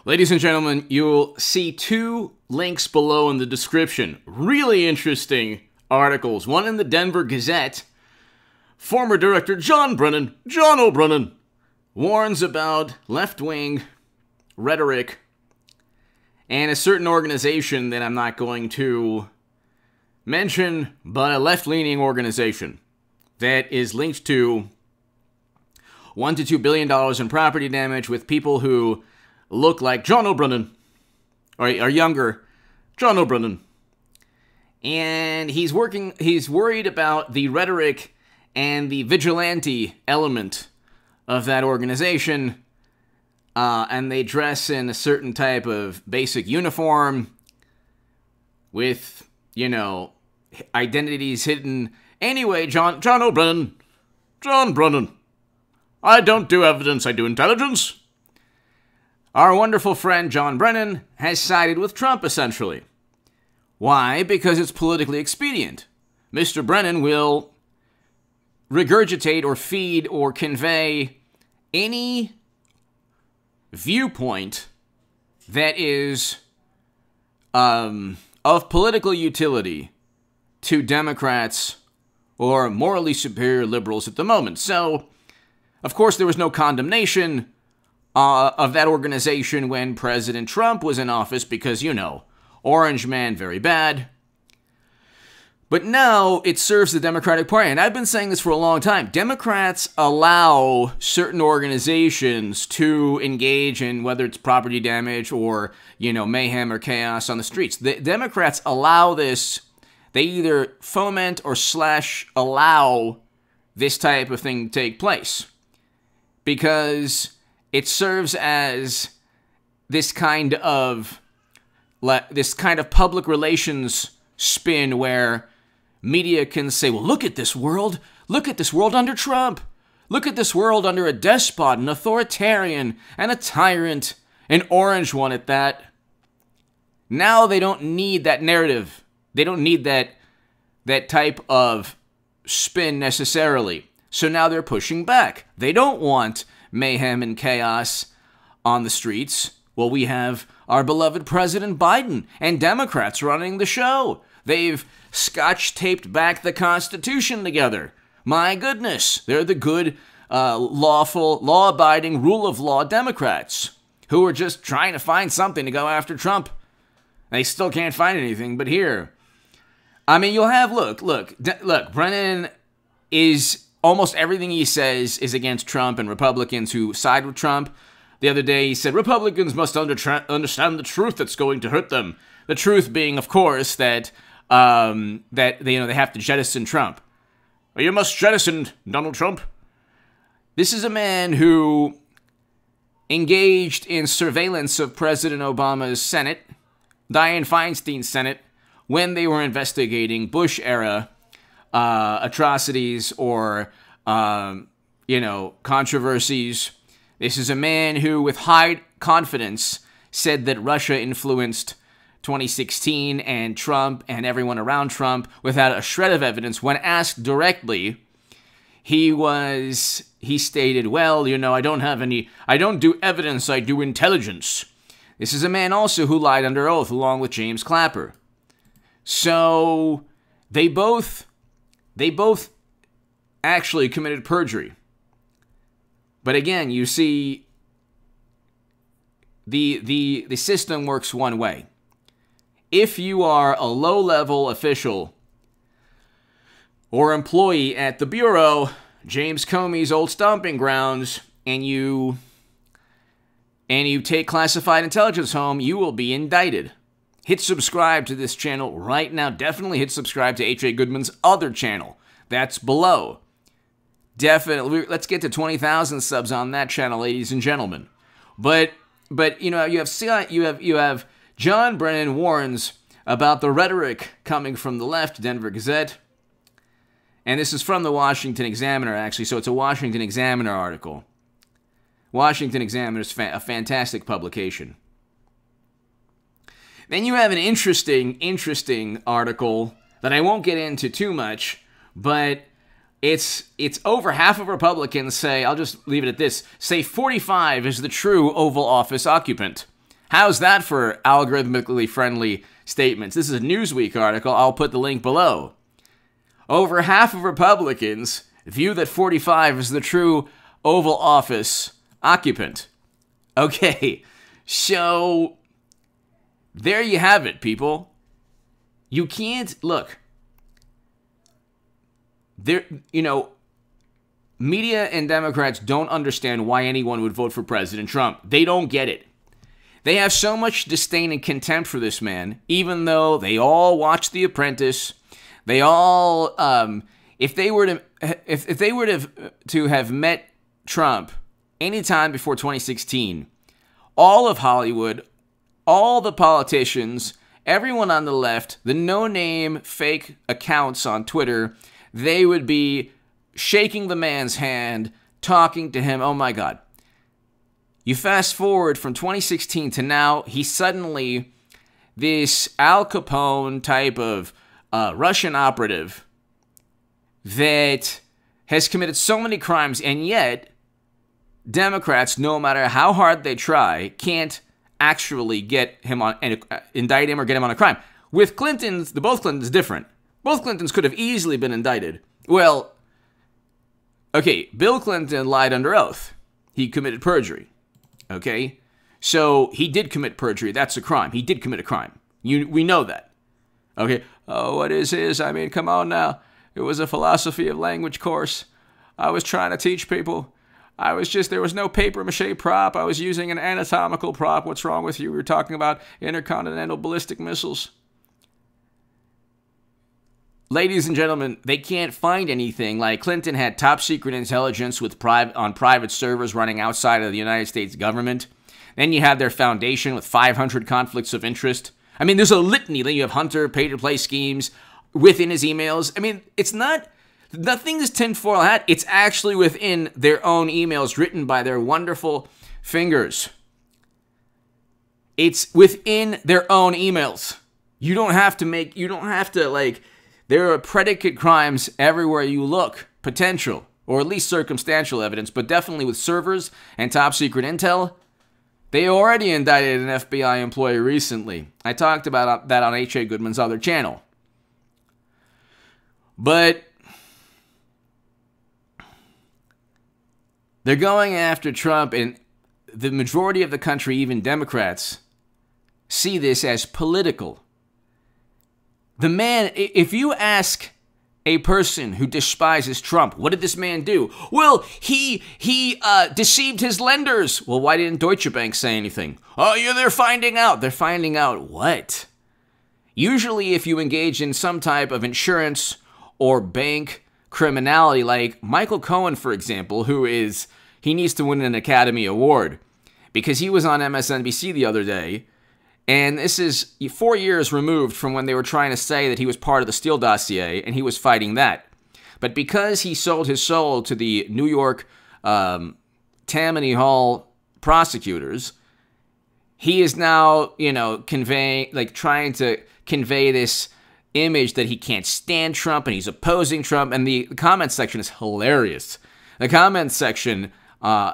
Ladies and gentlemen, you'll see two links below in the description. Really interesting articles. One in the Denver Gazette. Former director John O'Brennan, warns about left-wing rhetoric and a certain organization that I'm not going to mention, but a left-leaning organization that is linked to $1 to $2 billion in property damage with people who look like John O'Brennan, or younger John O'Brennan. And he's worried about the rhetoric and the vigilante element of that organization, and they dress in a certain type of basic uniform with, identities hidden. Anyway, John Brennan, I don't do evidence, I do intelligence. Our wonderful friend John Brennan has sided with Trump, essentially. Why? Because it's politically expedient. Mr. Brennan will regurgitate or feed or convey any viewpoint that is of political utility to Democrats or morally superior liberals at the moment. So, of course, there was no condemnation of that organization when President Trump was in office because, Orange man, very bad. But now it serves the Democratic Party. And I've been saying this for a long time. Democrats allow certain organizations to engage in whether it's property damage or, mayhem or chaos on the streets. The Democrats allow this. They either foment or allow this type of thing to take place because it serves as this kind of public relations spin where media can say, well, look at this world under Trump. Look at this world under a despot, an authoritarian, and a tyrant, an orange one at that. Now they don't need that narrative. They don't need that type of spin necessarily. So now they're pushing back. They don't want mayhem and chaos on the streets. Well, we have our beloved President Biden and Democrats running the show. They've scotch-taped back the Constitution together. My goodness, they're the good, lawful, law-abiding, rule-of-law Democrats who are just trying to find something to go after Trump. They still can't find anything, but here. I mean, you'll have, look, Brennan is, almost everything he says is against Trump and Republicans who side with Trump. The other day he said, Republicans must understand the truth that's going to hurt them. The truth being, of course, that they have to jettison Trump. Well, you must jettison Donald Trump. This is a man who engaged in surveillance of President Obama's Senate, Dianne Feinstein's Senate, when they were investigating Bush-era atrocities or, controversies. This is a man who, with high confidence, said that Russia influenced 2016 and Trump and everyone around Trump without a shred of evidence. When asked directly, he stated, well, I don't do evidence, I do intelligence. This is a man also who lied under oath along with James Clapper. So they both actually committed perjury. But again, you see, the system works one way. If you are a low-level official or employee at the Bureau, James Comey's old stomping grounds, and you take classified intelligence home, you will be indicted. Hit subscribe to this channel right now. Definitely hit subscribe to H.A. Goodman's other channel. That's below. Definitely. Let's get to 20,000 subs on that channel, ladies and gentlemen. But you have John Brennan warns about the rhetoric coming from the left, Denver Gazette. And this is from the Washington Examiner, actually, so it's a Washington Examiner article. Washington Examiner is a fantastic publication. Then you have an interesting article that I won't get into too much, but it's over half of Republicans say, I'll just leave it at this, say 45 is the true Oval Office occupant. How's that for algorithmically friendly statements? This is a Newsweek article. I'll put the link below. Over half of Republicans view that 45 is the true Oval Office occupant. Okay, so there you have it, people. You can't, look, there, media and Democrats don't understand why anyone would vote for President Trump. They don't get it. They have so much disdain and contempt for this man, even though they all watch The Apprentice. They all, if they were to have met Trump anytime before 2016, all of Hollywood, all the politicians, everyone on the left, the no-name fake accounts on Twitter, they would be shaking the man's hand, talking to him. Oh my God. You fast forward from 2016 to now, he's suddenly this Al Capone type of Russian operative that has committed so many crimes, and yet Democrats, no matter how hard they try, can't actually get him on, indict him or get him on a crime. With Clintons, both Clintons different. Both Clintons could have easily been indicted. Well, okay, Bill Clinton lied under oath. He committed perjury. Okay? So he did commit perjury. That's a crime. He did commit a crime. We know that. Okay? Oh, what is his? I mean, come on now. It was a philosophy of language course. I was trying to teach people. There was no papier-mâché prop. I was using an anatomical prop. What's wrong with you? We were talking about intercontinental ballistic missiles. Ladies and gentlemen, they can't find anything. Like, Clinton had top-secret intelligence on private servers running outside of the United States government. Then you have their foundation with 500 conflicts of interest. I mean, there's a litany. Then you have Hunter, pay-to-play schemes within his emails. I mean, it's not... Nothing is tinfoil hat. It's actually within their own emails written by their wonderful fingers. It's within their own emails. You don't have to, like... There are predicate crimes everywhere you look, potential, or at least circumstantial evidence, but definitely with servers and top secret intel. They already indicted an FBI employee recently. I talked about that on H.A. Goodman's other channel. But they're going after Trump, and the majority of the country, even Democrats, see this as political. The man, if you ask a person who despises Trump, what did this man do? Well, he deceived his lenders. Well, why didn't Deutsche Bank say anything? Oh, yeah, they're finding out. They're finding out what? Usually, if you engage in some type of insurance or bank criminality, like Michael Cohen, for example, he needs to win an Academy Award because he was on MSNBC the other day. And this is 4 years removed from when they were trying to say that he was part of the Steele dossier, and he was fighting that. But because he sold his soul to the New York Tammany Hall prosecutors, he is now, trying to convey this image that he can't stand Trump and he's opposing Trump. And the comment section is hilarious. The comment section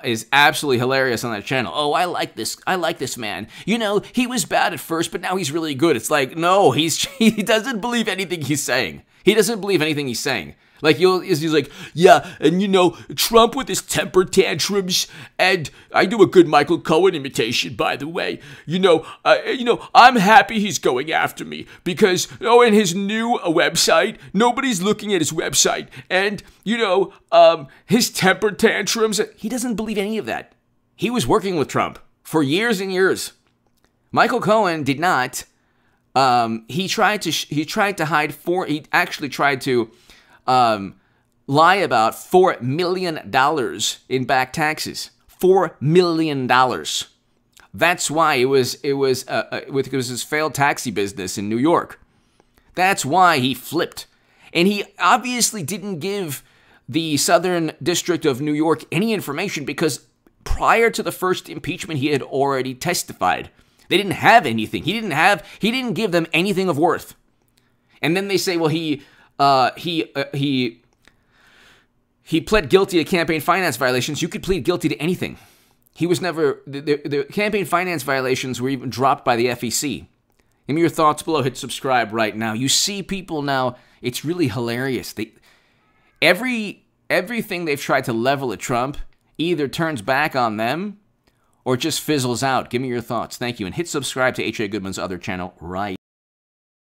is absolutely hilarious on that channel. Oh, I like this man. He was bad at first, but now he's really good. It's like, no, he doesn't believe anything he's saying. He doesn't believe anything he's saying. Like, he's like, yeah, and Trump with his temper tantrums, and I do a good Michael Cohen imitation, by the way. I'm happy he's going after me because, in his new website, nobody's looking at his website, and, his temper tantrums, he doesn't believe any of that. He was working with Trump for years and years. Michael Cohen did not. He tried to hide he actually tried to lie about $4 million in back taxes. $4 million. That's why it was his failed taxi business in New York. That's why he flipped. And he obviously didn't give the Southern District of New York any information because prior to the first impeachment, he had already testified. They didn't have anything. He didn't give them anything of worth. And then they say, well, he pled guilty to campaign finance violations. You could plead guilty to anything. He was never, the campaign finance violations were even dropped by the FEC. Give me your thoughts below. Hit subscribe right now. You see people now, it's really hilarious. Everything they've tried to level at Trump either turns back on them or just fizzles out. Give me your thoughts. Thank you. And hit subscribe to H.A. Goodman's other channel right